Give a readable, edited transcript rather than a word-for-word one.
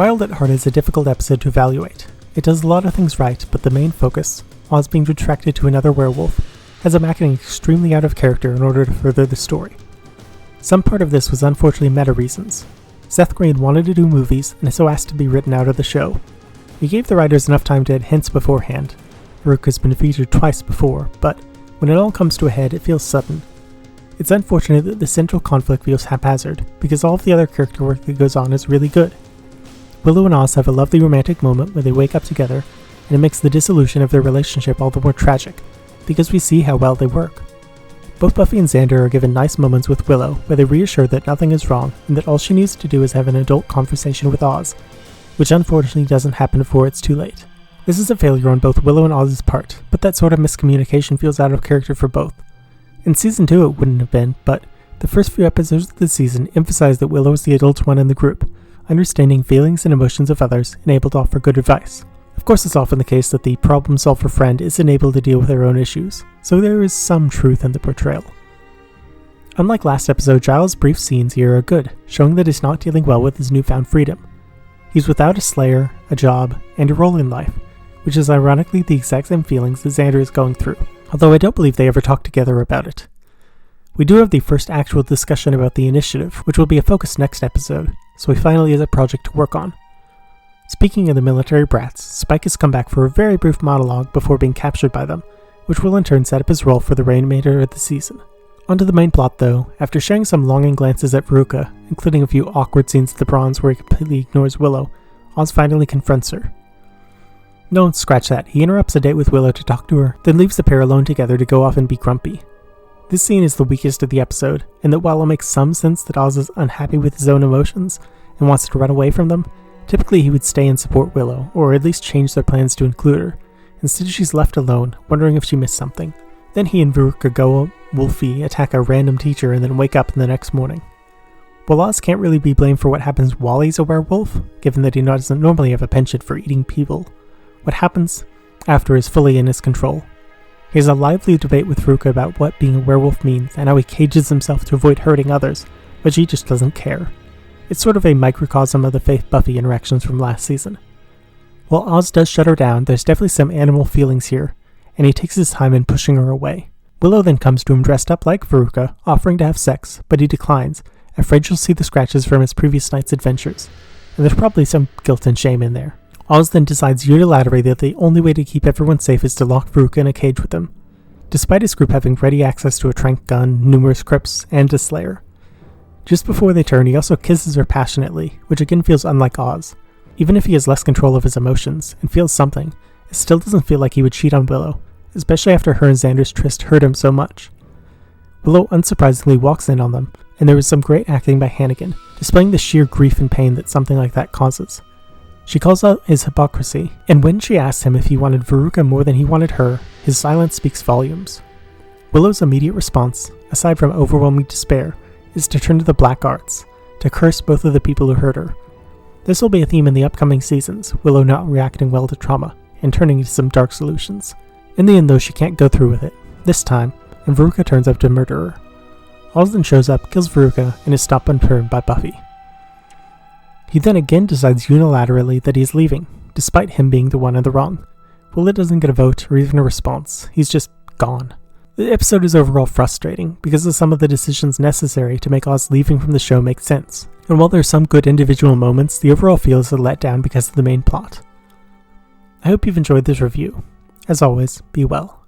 Wild at Heart is a difficult episode to evaluate. It does a lot of things right, but the main focus, Oz being retracted to another werewolf, has him acting extremely out of character in order to further the story. Some part of this was unfortunately meta reasons. Seth Green wanted to do movies and so asked to be written out of the show. He gave the writers enough time to add hints beforehand. Veruca has been featured twice before, but when it all comes to a head, it feels sudden. It's unfortunate that the central conflict feels haphazard, because all of the other character work that goes on is really good. Willow and Oz have a lovely romantic moment where they wake up together, and it makes the dissolution of their relationship all the more tragic, because we see how well they work. Both Buffy and Xander are given nice moments with Willow, where they reassure that nothing is wrong, and that all she needs to do is have an adult conversation with Oz, which unfortunately doesn't happen before it's too late. This is a failure on both Willow and Oz's part, but that sort of miscommunication feels out of character for both. In Season 2 it wouldn't have been, but the first few episodes of the season emphasize that Willow is the adult one in the group, understanding feelings and emotions of others and able to offer good advice. Of course, it's often the case that the problem-solver friend isn't able to deal with their own issues, so there is some truth in the portrayal. Unlike last episode, Giles' brief scenes here are good, showing that he's not dealing well with his newfound freedom. He's without a slayer, a job, and a role in life, which is ironically the exact same feelings that Xander is going through, although I don't believe they ever talk together about it. We do have the first actual discussion about the initiative, which will be a focus next episode, so he finally has a project to work on. Speaking of the military brats, Spike has come back for a very brief monologue before being captured by them, which will in turn set up his role for the remainder of the season. Onto the main plot though, after sharing some longing glances at Veruca, including a few awkward scenes at the Bronze where he completely ignores Willow, Oz finally confronts her. No, scratch that, he interrupts a date with Willow to talk to her, then leaves the pair alone together to go off and be grumpy. This scene is the weakest of the episode, and that while it makes some sense that Oz is unhappy with his own emotions and wants to run away from them, typically he would stay and support Willow, or at least change their plans to include her. Instead she's left alone, wondering if she missed something. Then he and Veruca go wolfy, attack a random teacher, and then wake up the next morning. While Oz can't really be blamed for what happens while he's a werewolf, given that he doesn't normally have a penchant for eating people, what happens after is fully in his control. He has a lively debate with Veruca about what being a werewolf means and how he cages himself to avoid hurting others, but she just doesn't care. It's sort of a microcosm of the Faith-Buffy interactions from last season. While Oz does shut her down, there's definitely some animal feelings here, and he takes his time in pushing her away. Willow then comes to him dressed up like Veruca, offering to have sex, but he declines, afraid she'll see the scratches from his previous night's adventures, and there's probably some guilt and shame in there. Oz then decides unilaterally that the only way to keep everyone safe is to lock Veruca in a cage with him, despite his group having ready access to a tranq gun, numerous crypts, and a slayer. Just before they turn, he also kisses her passionately, which again feels unlike Oz. Even if he has less control of his emotions, and feels something, it still doesn't feel like he would cheat on Willow, especially after her and Xander's tryst hurt him so much. Willow unsurprisingly walks in on them, and there is some great acting by Hannigan, displaying the sheer grief and pain that something like that causes. She calls out his hypocrisy, and when she asks him if he wanted Veruca more than he wanted her, his silence speaks volumes. Willow's immediate response, aside from overwhelming despair, is to turn to the black arts, to curse both of the people who hurt her. This will be a theme in the upcoming seasons, Willow not reacting well to trauma, and turning into some dark solutions. In the end though, she can't go through with it, this time, and Veruca turns out to murder her. Oz then shows up, kills Veruca, and is stopped unturned by Buffy. He then again decides unilaterally that he's leaving, despite him being the one in the wrong. Willow doesn't get a vote or even a response, he's just gone. The episode is overall frustrating because of some of the decisions necessary to make Oz leaving from the show make sense, and while there are some good individual moments, the overall feel is a letdown because of the main plot. I hope you've enjoyed this review. As always, be well.